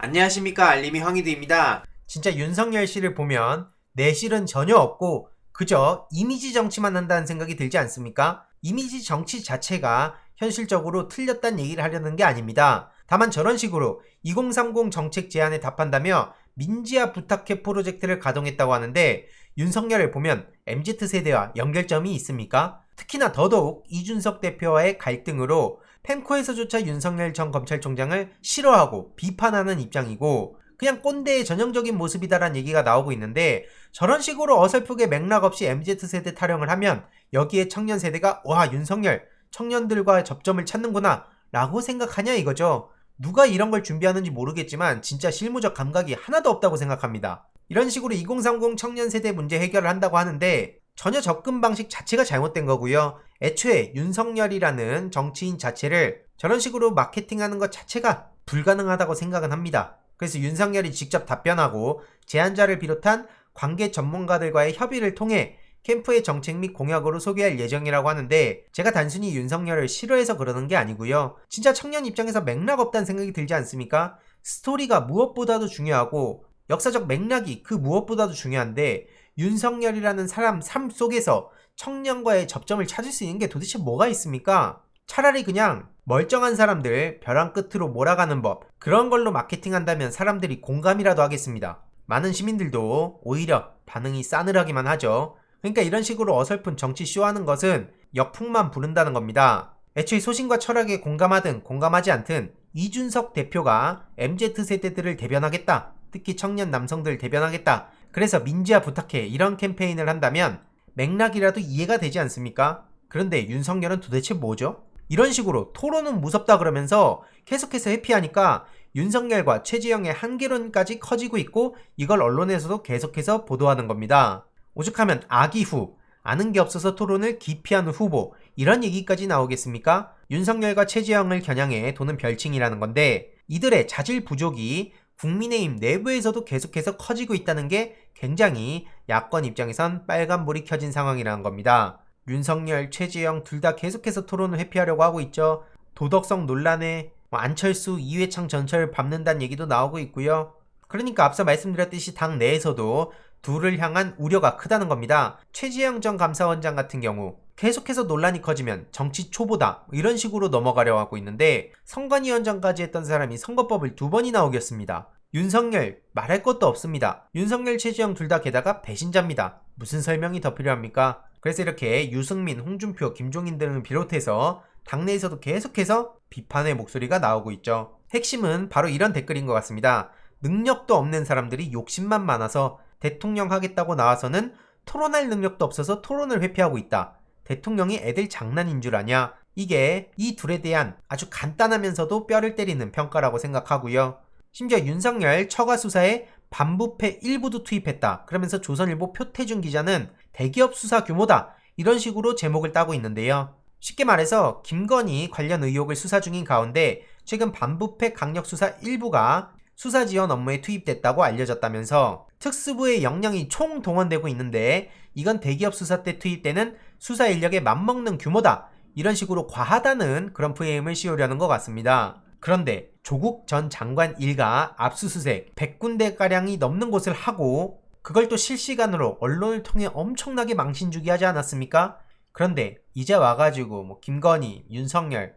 안녕하십니까, 알림이 황희두입니다. 진짜 윤석열 씨를 보면 내실은 전혀 없고 그저 이미지 정치만 한다는 생각이 들지 않습니까? 이미지 정치 자체가 현실적으로 틀렸다는 얘기를 하려는 게 아닙니다. 다만 저런 식으로 2030 정책 제안에 답한다며 민지화 부탁해 프로젝트를 가동했다고 하는데 윤석열을 보면 MZ세대와 연결점이 있습니까? 특히나 더더욱 이준석 대표와의 갈등으로 펜코에서조차 윤석열 전 검찰총장을 싫어하고 비판하는 입장이고 그냥 꼰대의 전형적인 모습이다라는 얘기가 나오고 있는데 저런 식으로 어설프게 맥락 없이 MZ세대 타령을 하면 여기에 청년세대가 와 윤석열 청년들과 접점을 찾는구나 라고 생각하냐 이거죠. 누가 이런 걸 준비하는지 모르겠지만 진짜 실무적 감각이 하나도 없다고 생각합니다. 이런 식으로 2030 청년세대 문제 해결을 한다고 하는데 전혀 접근 방식 자체가 잘못된 거고요. 애초에 윤석열이라는 정치인 자체를 저런 식으로 마케팅하는 것 자체가 불가능하다고 생각은 합니다. 그래서 윤석열이 직접 답변하고 제안자를 비롯한 관계 전문가들과의 협의를 통해 캠프의 정책 및 공약으로 소개할 예정이라고 하는데 제가 단순히 윤석열을 싫어해서 그러는 게 아니고요. 진짜 청년 입장에서 맥락 없다는 생각이 들지 않습니까? 스토리가 무엇보다도 중요하고 역사적 맥락이 그 무엇보다도 중요한데 윤석열이라는 사람 삶 속에서 청년과의 접점을 찾을 수 있는 게 도대체 뭐가 있습니까? 차라리 그냥 멀쩡한 사람들 벼랑 끝으로 몰아가는 법 그런 걸로 마케팅한다면 사람들이 공감이라도 하겠습니다. 많은 시민들도 오히려 반응이 싸늘하기만 하죠. 그러니까 이런 식으로 어설픈 정치 쇼하는 것은 역풍만 부른다는 겁니다. 애초에 소신과 철학에 공감하든 공감하지 않든 이준석 대표가 MZ세대들을 대변하겠다. 특히 청년 남성들 대변하겠다. 그래서 민지화 부탁해 이런 캠페인을 한다면 맥락이라도 이해가 되지 않습니까? 그런데 윤석열은 도대체 뭐죠? 이런 식으로 토론은 무섭다 그러면서 계속해서 회피하니까 윤석열과 최지영의 한계론까지 커지고 있고 이걸 언론에서도 계속해서 보도하는 겁니다. 오죽하면 아기후, 아는 게 없어서 토론을 기피하는 후보 이런 얘기까지 나오겠습니까? 윤석열과 최지영을 겨냥해 도는 별칭이라는 건데 이들의 자질 부족이 국민의힘 내부에서도 계속해서 커지고 있다는 게 굉장히 야권 입장에선 빨간불이 켜진 상황이라는 겁니다. 윤석열, 최지영 둘 다 계속해서 토론을 회피하려고 하고 있죠. 도덕성 논란에 안철수, 이회창 전철을 밟는다는 얘기도 나오고 있고요. 그러니까 앞서 말씀드렸듯이 당 내에서도 둘을 향한 우려가 크다는 겁니다. 최지영 전 감사원장 같은 경우 계속해서 논란이 커지면 정치 초보다 이런 식으로 넘어가려고 하고 있는데 선관위원장까지 했던 사람이 선거법을 2번이나 어겼습니다. 윤석열 말할 것도 없습니다. 윤석열, 최지영 둘 다 게다가 배신자입니다. 무슨 설명이 더 필요합니까? 그래서 이렇게 유승민, 홍준표, 김종인 등을 비롯해서 당내에서도 계속해서 비판의 목소리가 나오고 있죠. 핵심은 바로 이런 댓글인 것 같습니다. 능력도 없는 사람들이 욕심만 많아서 대통령 하겠다고 나와서는 토론할 능력도 없어서 토론을 회피하고 있다. 대통령이 애들 장난인 줄 아냐? 이게 이 둘에 대한 아주 간단하면서도 뼈를 때리는 평가라고 생각하고요. 심지어 윤석열 처가 수사에 반부패 일부도 투입했다. 그러면서 조선일보 표태준 기자는 대기업 수사 규모다. 이런 식으로 제목을 따고 있는데요. 쉽게 말해서 김건희 관련 의혹을 수사 중인 가운데 최근 반부패 강력수사 일부가 수사 지원 업무에 투입됐다고 알려졌다면서 특수부의 역량이 총동원되고 있는데 이건 대기업 수사 때 투입되는 수사 인력에 맞먹는 규모다. 이런 식으로 과하다는 그런 프레임을 씌우려는 것 같습니다. 그런데 조국 전 장관 일가 압수수색 100군데가량이 넘는 곳을 하고 그걸 또 실시간으로 언론을 통해 엄청나게 망신주기 하지 않았습니까? 그런데 이제 와가지고 김건희, 윤석열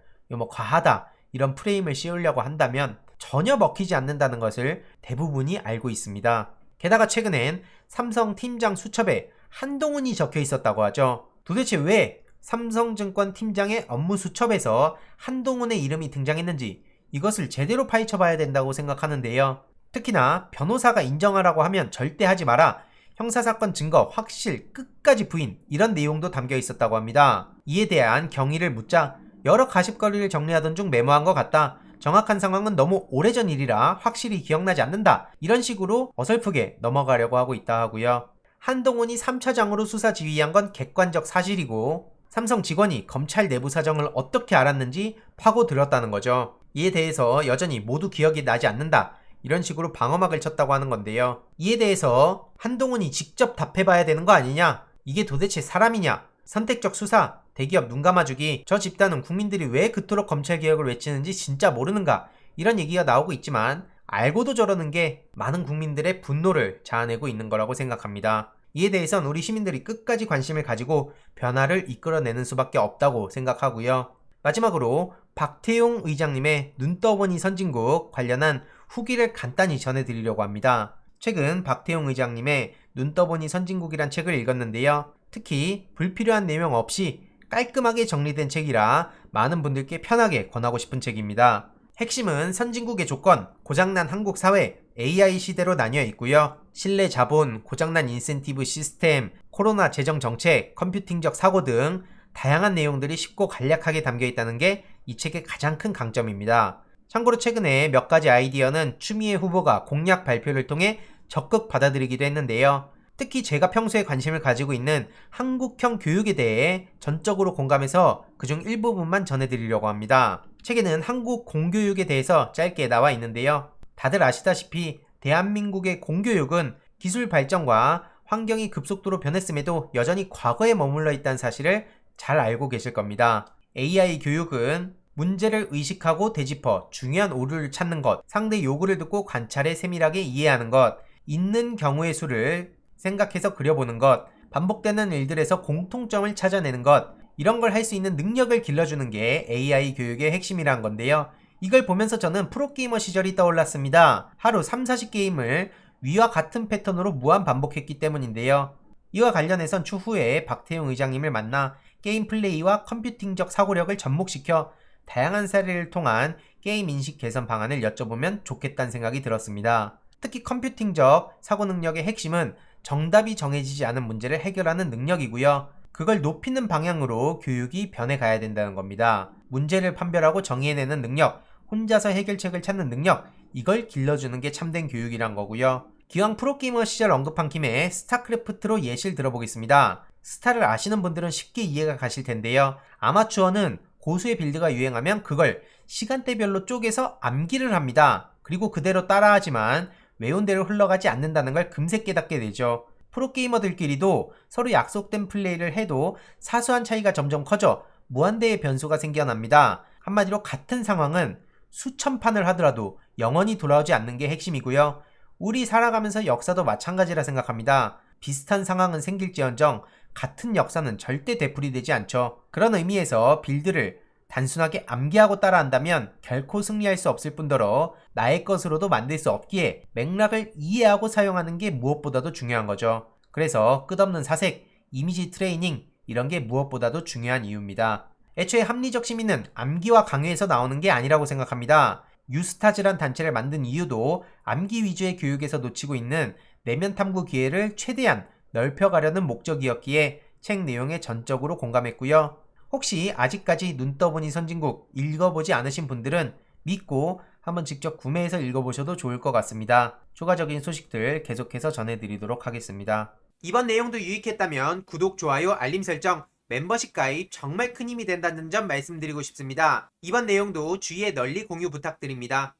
과하다 이런 프레임을 씌우려고 한다면 전혀 먹히지 않는다는 것을 대부분이 알고 있습니다. 게다가 최근엔 삼성 팀장 수첩에 한동훈이 적혀 있었다고 하죠. 도대체 왜 삼성증권 팀장의 업무 수첩에서 한동훈의 이름이 등장했는지 이것을 제대로 파헤쳐봐야 된다고 생각하는데요. 특히나 변호사가 인정하라고 하면 절대 하지 마라. 형사사건 증거 확실 끝까지 부인 이런 내용도 담겨 있었다고 합니다. 이에 대한 경위를 묻자 여러 가십거리를 정리하던 중 메모한 것 같다. 정확한 상황은 너무 오래전 일이라 확실히 기억나지 않는다. 이런 식으로 어설프게 넘어가려고 하고 있다 하고요. 한동훈이 3차장으로 수사 지휘한 건 객관적 사실이고 삼성 직원이 검찰 내부 사정을 어떻게 알았는지 파고들었다는 거죠. 이에 대해서 여전히 모두 기억이 나지 않는다. 이런 식으로 방어막을 쳤다고 하는 건데요. 이에 대해서 한동훈이 직접 답해봐야 되는 거 아니냐? 이게 도대체 사람이냐? 선택적 수사, 대기업 눈 감아주기, 저 집단은 국민들이 왜 그토록 검찰개혁을 외치는지 진짜 모르는가? 이런 얘기가 나오고 있지만 알고도 저러는 게 많은 국민들의 분노를 자아내고 있는 거라고 생각합니다. 이에 대해선 우리 시민들이 끝까지 관심을 가지고 변화를 이끌어내는 수밖에 없다고 생각하고요. 마지막으로 박태용 의장님의 눈 떠보니 선진국 관련한 후기를 간단히 전해드리려고 합니다. 최근 박태용 의장님의 눈 떠보니 선진국이란 책을 읽었는데요. 특히 불필요한 내용 없이 깔끔하게 정리된 책이라 많은 분들께 편하게 권하고 싶은 책입니다. 핵심은 선진국의 조건, 고장난 한국 사회, AI 시대로 나뉘어 있고요. 신뢰 자본, 고장난 인센티브 시스템, 코로나 재정 정책, 컴퓨팅적 사고 등 다양한 내용들이 쉽고 간략하게 담겨 있다는 게 이 책의 가장 큰 강점입니다. 참고로 최근에 몇 가지 아이디어는 추미애 후보가 공약 발표를 통해 적극 받아들이기도 했는데요. 특히 제가 평소에 관심을 가지고 있는 한국형 교육에 대해 전적으로 공감해서 그중 일부분만 전해드리려고 합니다. 책에는 한국 공교육에 대해서 짧게 나와 있는데요. 다들 아시다시피 대한민국의 공교육은 기술 발전과 환경이 급속도로 변했음에도 여전히 과거에 머물러 있다는 사실을 잘 알고 계실 겁니다. AI 교육은 문제를 의식하고 되짚어 중요한 오류를 찾는 것, 상대 요구를 듣고 관찰해 세밀하게 이해하는 것, 있는 경우의 수를 생각해서 그려보는 것, 반복되는 일들에서 공통점을 찾아내는 것, 이런 걸 할 수 있는 능력을 길러주는 게 AI 교육의 핵심이란 건데요. 이걸 보면서 저는 프로게이머 시절이 떠올랐습니다. 하루 3, 40게임을 위와 같은 패턴으로 무한 반복했기 때문인데요. 이와 관련해선 추후에 박태용 의장님을 만나 게임 플레이와 컴퓨팅적 사고력을 접목시켜 다양한 사례를 통한 게임 인식 개선 방안을 여쭤보면 좋겠다는 생각이 들었습니다. 특히 컴퓨팅적 사고 능력의 핵심은 정답이 정해지지 않은 문제를 해결하는 능력이고요. 그걸 높이는 방향으로 교육이 변해가야 된다는 겁니다. 문제를 판별하고 정의해내는 능력, 혼자서 해결책을 찾는 능력, 이걸 길러주는 게 참된 교육이란 거고요. 기왕 프로게이머 시절 언급한 김에 스타크래프트로 예시를 들어보겠습니다. 스타를 아시는 분들은 쉽게 이해가 가실 텐데요. 아마추어는 고수의 빌드가 유행하면 그걸 시간대별로 쪼개서 암기를 합니다. 그리고 그대로 따라하지만 외운 대로 흘러가지 않는다는 걸 금세 깨닫게 되죠. 프로게이머들끼리도 서로 약속된 플레이를 해도 사소한 차이가 점점 커져 무한대의 변수가 생겨납니다. 한마디로 같은 상황은 수천 판을 하더라도 영원히 돌아오지 않는 게 핵심이고요. 우리 살아가면서 역사도 마찬가지라 생각합니다. 비슷한 상황은 생길지언정 같은 역사는 절대 되풀이되지 않죠. 그런 의미에서 빌드를 단순하게 암기하고 따라한다면 결코 승리할 수 없을 뿐더러 나의 것으로도 만들 수 없기에 맥락을 이해하고 사용하는 게 무엇보다도 중요한 거죠. 그래서 끝없는 사색, 이미지 트레이닝 이런 게 무엇보다도 중요한 이유입니다. 애초에 합리적 시민은 암기와 강요에서 나오는 게 아니라고 생각합니다. 뉴스타즈란 단체를 만든 이유도 암기 위주의 교육에서 놓치고 있는 내면 탐구 기회를 최대한 넓혀가려는 목적이었기에 책 내용에 전적으로 공감했고요. 혹시 아직까지 눈 떠보니 선진국 읽어보지 않으신 분들은 믿고 한번 직접 구매해서 읽어보셔도 좋을 것 같습니다. 추가적인 소식들 계속해서 전해드리도록 하겠습니다. 이번 내용도 유익했다면 구독, 좋아요, 알림 설정, 멤버십 가입 정말 큰 힘이 된다는 점 말씀드리고 싶습니다. 이번 내용도 주위에 널리 공유 부탁드립니다.